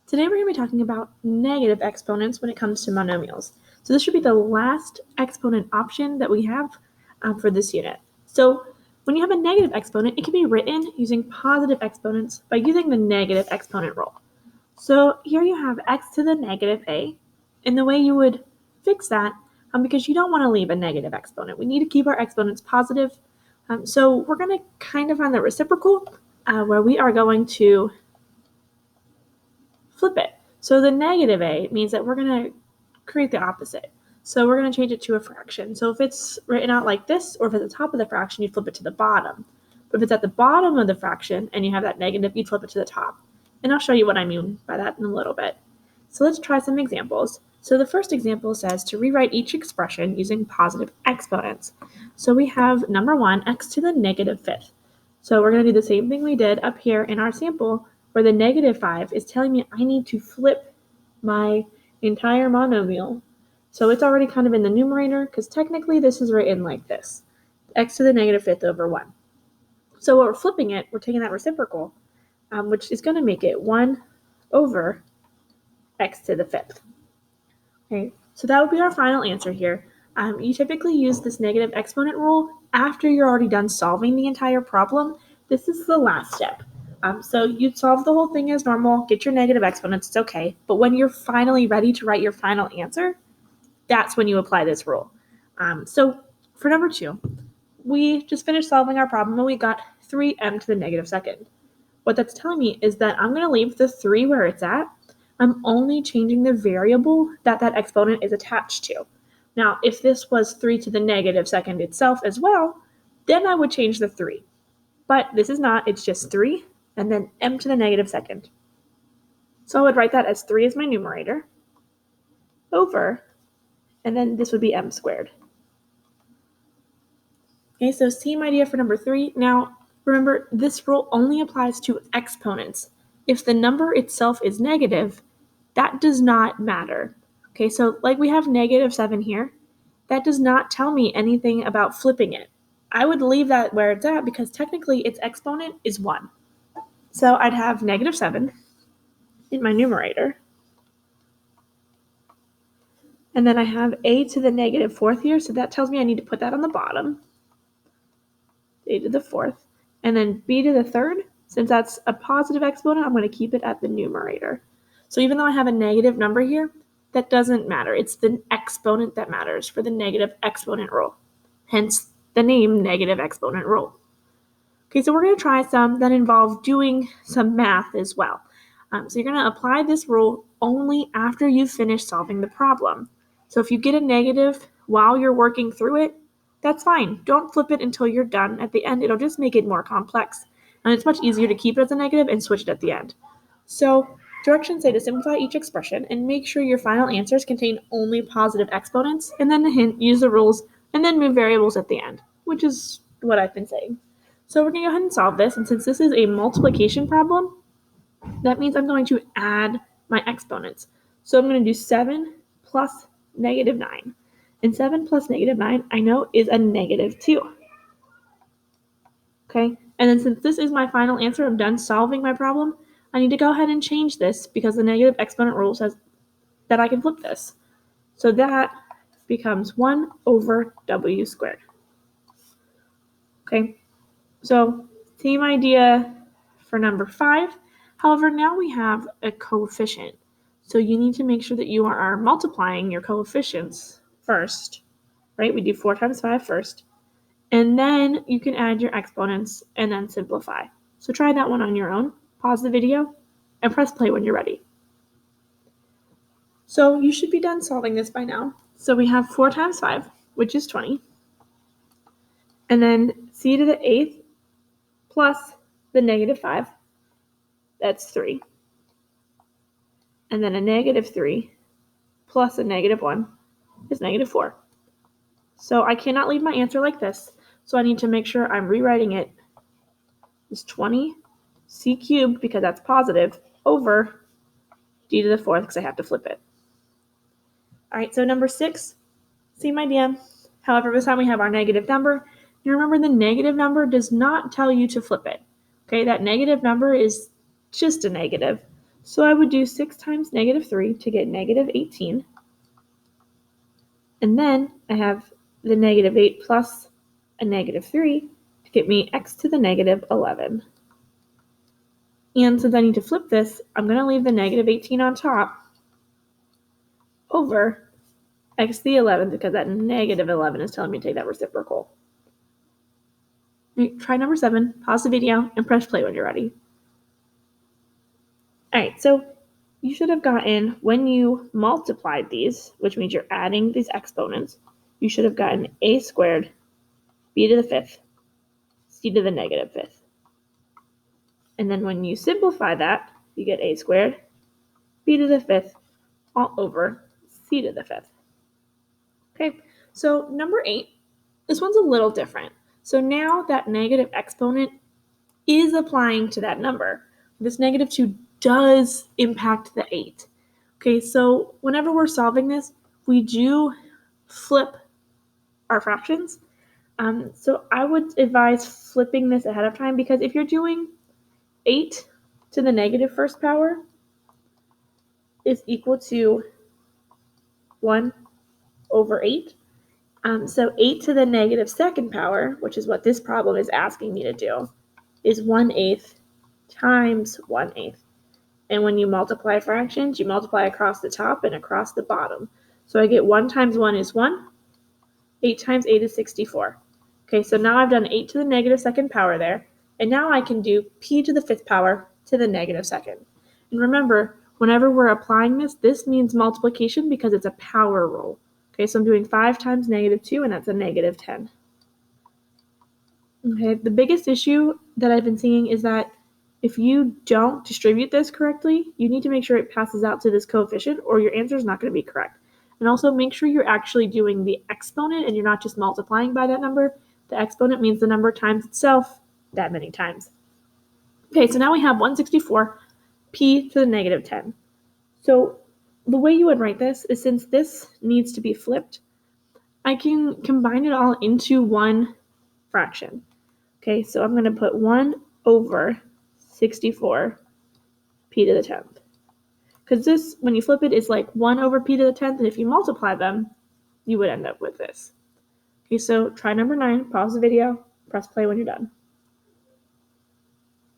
Today we're going to be talking about negative exponents when it comes to monomials. So this should be the last exponent option that we have for this unit. So when you have a negative exponent, it can be written using positive exponents by using the negative exponent rule. So here you have x to the negative a, and the way you would fix that, because you don't want to leave a negative exponent. We need to keep our exponents positive. So we're going to kind of find the reciprocal where we are going to flip it. So the negative a means that we're going to create the opposite. So we're going to change it to a fraction. So if it's written out like this, or if it's at the top of the fraction, you flip it to the bottom. But if it's at the bottom of the fraction and you have that negative, you flip it to the top. And I'll show you what I mean by that in a little bit. So let's try some examples. So the first example says to rewrite each expression using positive exponents. So we have number 1, x to the negative 5th. So we're going to do the same thing we did up here in our sample, where the negative 5 is telling me I need to flip my entire monomial. So it's already kind of in the numerator, because technically this is written like this, x to the negative 5th over 1. So when we're flipping it, we're taking that reciprocal, which is going to make it 1 over x to the 5th. Okay, so that would be our final answer here. You typically use this negative exponent rule after you're already done solving the entire problem. This is the last step. So you'd solve the whole thing as normal, get your negative exponents, it's okay. But when you're finally ready to write your final answer, that's when you apply this rule. So for number 2, we just finished solving our problem and we got 3m to the negative 2nd. What that's telling me is that I'm going to leave the 3 where it's at. I'm only changing the variable that that exponent is attached to. Now, if this was 3 to the negative 2nd itself as well, then I would change the 3. But this is not, it's just 3, and then m to the negative 2nd. So I would write that as 3 as my numerator, over, and then this would be m squared. Okay, so same idea for number 3. Now, remember, this rule only applies to exponents. If the number itself is negative, that does not matter. Okay, so like we have negative 7 here, that does not tell me anything about flipping it. I would leave that where it's at because technically its exponent is 1. So I'd have negative 7 in my numerator. And then I have a to the negative 4th here, so that tells me I need to put that on the bottom. A to the 4th. And then b to the 3rd, since that's a positive exponent, I'm going to keep it at the numerator. So even though I have a negative number here, that doesn't matter. It's the exponent that matters for the negative exponent rule. Hence the name negative exponent rule. Okay, so we're going to try some that involve doing some math as well. So you're going to apply this rule only after you've finished solving the problem. So if you get a negative while you're working through it, that's fine. Don't flip it until you're done. At the end, it'll just make it more complex. And it's much easier to keep it as a negative and switch it at the end. So directions say to simplify each expression and make sure your final answers contain only positive exponents, and then the hint, use the rules, and then move variables at the end, which is what I've been saying. So we're going to go ahead and solve this, and since this is a multiplication problem, that means I'm going to add my exponents. So I'm going to do 7 plus negative 9. And 7 plus negative 9, I know, is a negative 2. Okay, and then since this is my final answer, I'm done solving my problem, I need to go ahead and change this because the negative exponent rule says that I can flip this. So that becomes 1 over w squared. Okay, so same idea for number 5. However, now we have a coefficient. So you need to make sure that you are multiplying your coefficients first, right? We do 4 times 5 first. And then you can add your exponents and then simplify. So try that one on your own. Pause the video and press play when you're ready. So you should be done solving this by now. So we have 4 times 5, which is 20. And then c to the 8th plus the negative 5, that's 3. And then a negative 3 plus a negative 1 is negative 4. So I cannot leave my answer like this. So I need to make sure I'm rewriting it as 20 c cubed, because that's positive, over d to the 4th, because I have to flip it. All right, so number 6, same idea. However, this time we have our negative number. And remember, the negative number does not tell you to flip it. Okay, that negative number is just a negative. So I would do 6 times negative 3 to get negative 18. And then I have the negative 8 plus a negative 3 to get me x to the negative 11. And since I need to flip this, I'm going to leave the negative 18 on top over x to the 11th because that negative 11 is telling me to take that reciprocal. Try number 7, pause the video, and press play when you're ready. All right, so you should have gotten, when you multiplied these, which means you're adding these exponents, you should have gotten a squared, b to the 5th, c to the negative 5th. And then when you simplify that, you get a squared, b to the 5th, all over c to the 5th. Okay, so number 8, this one's a little different. So now that negative exponent is applying to that number. This negative 2 does impact the 8. Okay, so whenever we're solving this, we do flip our fractions. So I would advise flipping this ahead of time because if you're doing 8 to the negative first power is equal to 1 over 8. So 8 to the negative second power, which is what this problem is asking me to do, is 1/8 times 1/8. And when you multiply fractions, you multiply across the top and across the bottom. So I get 1 times 1 is 1. 8 times 8 is 64. Okay, so now I've done 8 to the negative second power there. And now I can do p to the 5th power to the negative second. And remember, whenever we're applying this, this means multiplication because it's a power rule. Okay, so I'm doing 5 times negative 2, and that's a negative 10. Okay, the biggest issue that I've been seeing is that if you don't distribute this correctly, you need to make sure it passes out to this coefficient or your answer is not going to be correct. And also make sure you're actually doing the exponent and you're not just multiplying by that number. The exponent means the number times itself that many times. Okay, so now we have 164 p to the negative 10. So the way you would write this is, since this needs to be flipped, I can combine it all into one fraction. Okay, so I'm going to put 1 over 64 p to the 10th. Because this, when you flip it, is like 1 over p to the 10th, and if you multiply them, you would end up with this. Okay, so try number 9, pause the video, press play when you're done.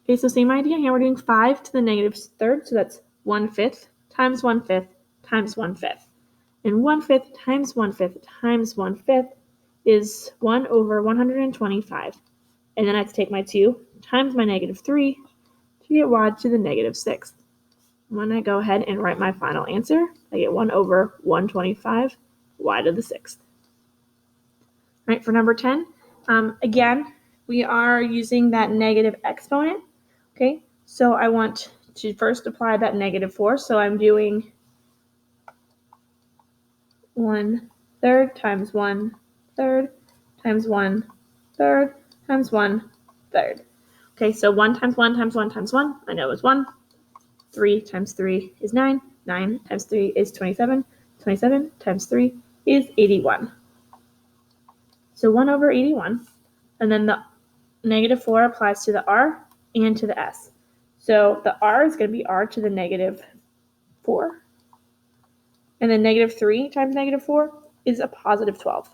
Okay, so same idea here, we're doing 5 to the negative 3rd, so that's 1/5 times 1/5 times 1/5. And 1/5 times 1/5 times 1/5 is 1 over 125. And then I have to take my 2 times my negative 3 to get y to the negative 6th. When I go ahead and write my final answer, I get 1 over 125 y to the 6th. All right, for number 10, again, we are using that negative exponent. Okay, so I want to first apply that negative 4. So I'm doing 1/3 times 1/3 times 1/3 times 1/3. Okay, so 1 times 1 times 1 times 1, I know is 1. 3 times 3 is 9. 9 times 3 is 27. 27 times 3 is 81. So 1 over 81. And then the negative 4 applies to the r and to the s. So the r is going to be r to the negative 4. And then negative 3 times negative 4 is a positive 12.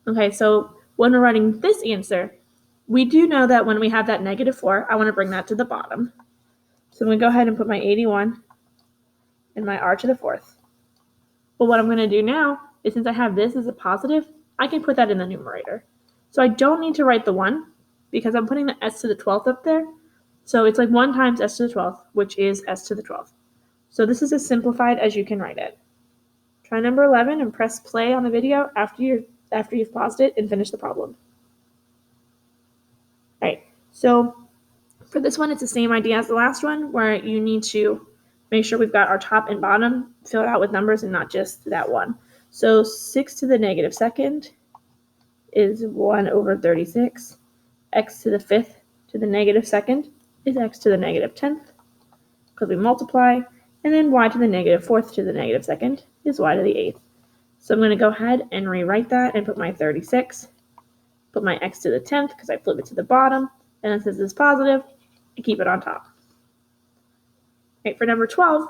Okay, so when we're writing this answer, we do know that when we have that negative 4, I want to bring that to the bottom. So I'm going to go ahead and put my 81 and my r to the 4th. But what I'm going to do now is, since I have this as a positive, I can put that in the numerator. So I don't need to write the 1 because I'm putting the s to the 12th up there. So it's like 1 times s to the 12th, which is s to the 12th. So this is as simplified as you can write it. Try number 11 and press play on the video after you've paused it and finished the problem. All right, so for this one, it's the same idea as the last one, where you need to make sure we've got our top and bottom filled out with numbers and not just that one. So 6 to the negative 2nd is 1 over 36. X to the 5th to the negative 2nd is x to the negative 10th, because we multiply. And then y to the negative 4th to the negative 2nd is y to the 8th. So I'm going to go ahead and rewrite that and put my 36, put my x to the 10th because I flip it to the bottom, and then since it's positive, I keep it on top. Okay, for number 12,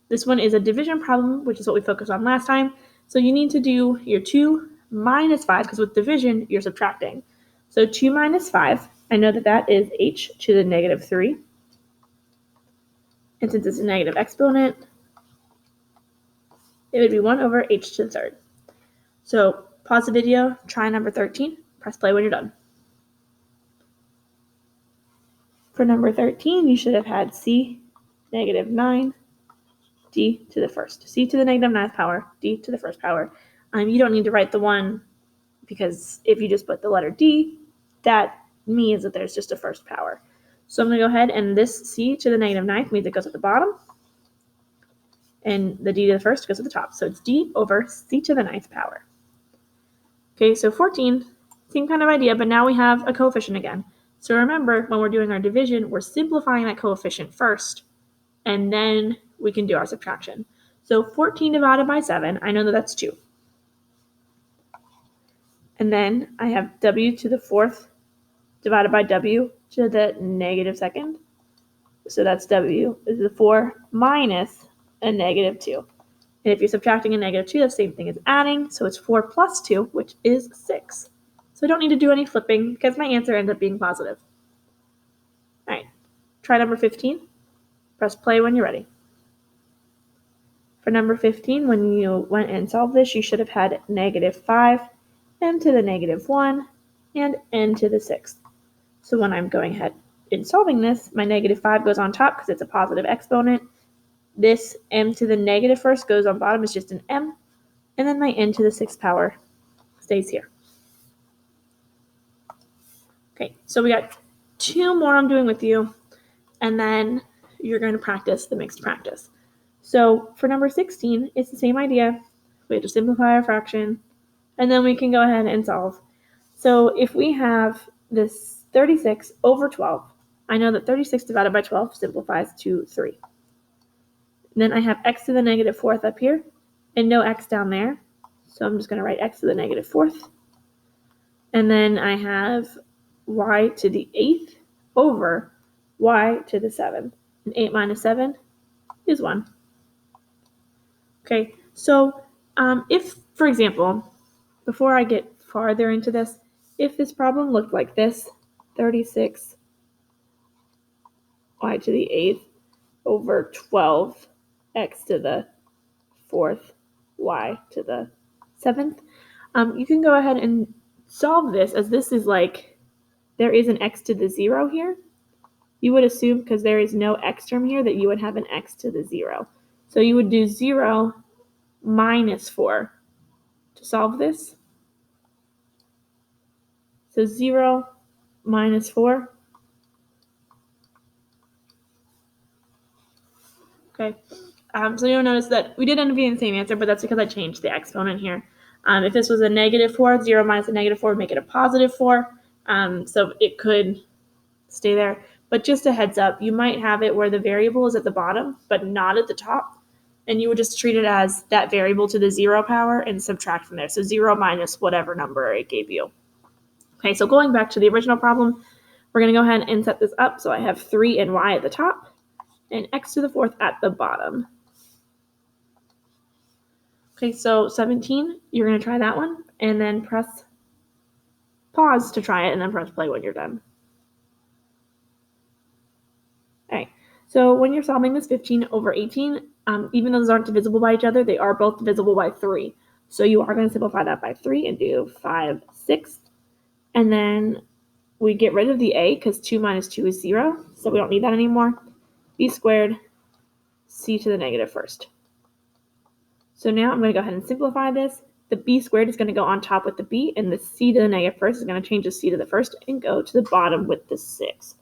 this one is a division problem, which is what we focused on last time. So you need to do your 2 minus 5, because with division, you're subtracting. So 2 minus 5, I know that that is h to the negative 3. And since it's a negative exponent, it would be 1 over h to the third. So pause the video, try number 13, press play when you're done. For number 13, you should have had c negative 9 d to the first. C to the negative 9th power, d to the first power. You don't need to write the 1, because if you just put the letter d, that means that there's just a first power. So I'm going to go ahead, and this c to the negative 9th means it goes at the bottom, and the d to the first goes at the top. So it's d over c to the 9th power. Okay, so 14, same kind of idea, but now we have a coefficient again. So remember, when we're doing our division, we're simplifying that coefficient first, and then we can do our subtraction. So 14 divided by 7, I know that that's 2. And then I have w to the 4th divided by w to the negative 2nd. So that's w is the 4 minus a negative 2. And if you're subtracting a negative 2, that's the same thing as adding. So it's 4 plus 2, which is 6. So I don't need to do any flipping because my answer ends up being positive. All right, try number 15. Press play when you're ready. For number 15, when you went and solved this, you should have had negative 5, m to the negative 1, and n to the 6th. So when I'm going ahead and solving this, my negative 5 goes on top because it's a positive exponent. This m to the negative first goes on bottom, it's just an m, and then my n to the 6th power stays here. Okay, so we got 2 more I'm doing with you, and then you're going to practice the mixed practice. So for number 16, it's the same idea. We have to simplify our fraction, and then we can go ahead and solve. So if we have this 36 over 12, I know that 36 divided by 12 simplifies to 3. And then I have x to the negative 4th up here, and no x down there. So I'm just going to write x to the negative 4th. And then I have y to the 8th over y to the 7th. And 8 minus 7 is 1. Okay, so if, for example, before I get farther into this, if this problem looked like this, 36 y to the 8th over 12 x to the 4th y to the 7th, you can go ahead and solve this as this is like there is an x to the 0 here. You would assume because there is no x term here that you would have an x to the 0. So you would do 0 minus 4 to solve this. So 0 minus 4. Okay. So you'll notice that we did end up getting the same answer, but that's because I changed the exponent here. If this was a negative 4, 0 minus a negative 4 would make it a positive 4. So it could stay there. But just a heads up, you might have it where the variable is at the bottom, but not at the top. And you would just treat it as that variable to the 0 power and subtract from there. So 0 minus whatever number it gave you. Okay, so going back to the original problem, we're going to go ahead and set this up. So I have 3 and y at the top and x to the 4th at the bottom. Okay, so 17, you're going to try that one, and then press pause to try it, and then press play when you're done. All right, so when you're solving this 15 over 18, even though those aren't divisible by each other, they are both divisible by 3. So you are going to simplify that by 3 and do 5 6th. And then we get rid of the a because 2 minus 2 is 0, so we don't need that anymore. B squared c to the negative first. So now I'm going to go ahead and simplify this. The b squared is going to go on top with the b, and the c to the negative first is going to change the c to the first and go to the bottom with the 6.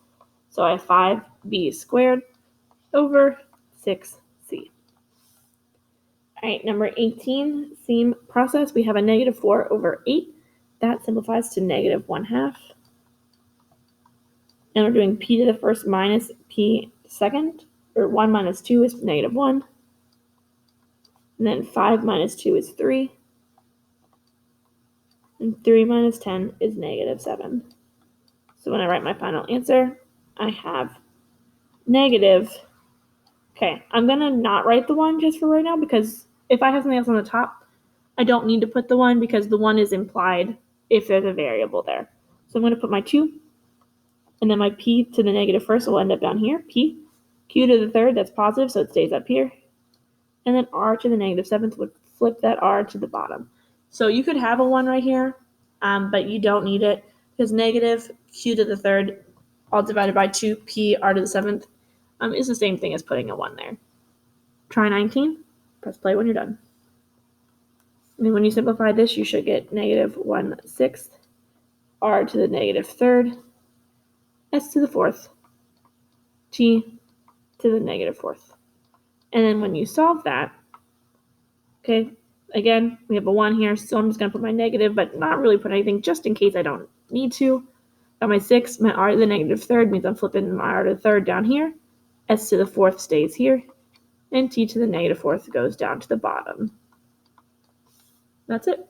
So I have 5b squared over 6c. All right, number 18, same process. We have a negative 4 over 8. That simplifies to negative 1/2. And we're doing p to the first minus p second, or 1 minus 2 is negative 1. And then 5 minus 2 is 3. And 3 minus 10 is negative 7. So when I write my final answer, I have negative Okay, I'm going to not write the 1 just for right now because if I have something else on the top, I don't need to put the 1 because the 1 is implied if there's a variable there. So I'm going to put my 2, and then my p to the negative first will end up down here, p. Q to the third, that's positive, so it stays up here. And then r to the negative 7th would flip that r to the bottom. So you could have a 1 right here, but you don't need it because negative q to the third all divided by 2 p r to the 7th is the same thing as putting a 1 there. Try 19. Press play when you're done. And then when you simplify this, you should get negative 1/6 r to the negative third, s to the fourth, t to the negative fourth. And then when you solve that, okay, again, we have a 1 here, so I'm just going to put my negative, but not really put anything just in case I don't need to. Got my 6, my r to the negative third means I'm flipping my r to the third down here, s to the fourth stays here, and t to the negative fourth goes down to the bottom. That's it.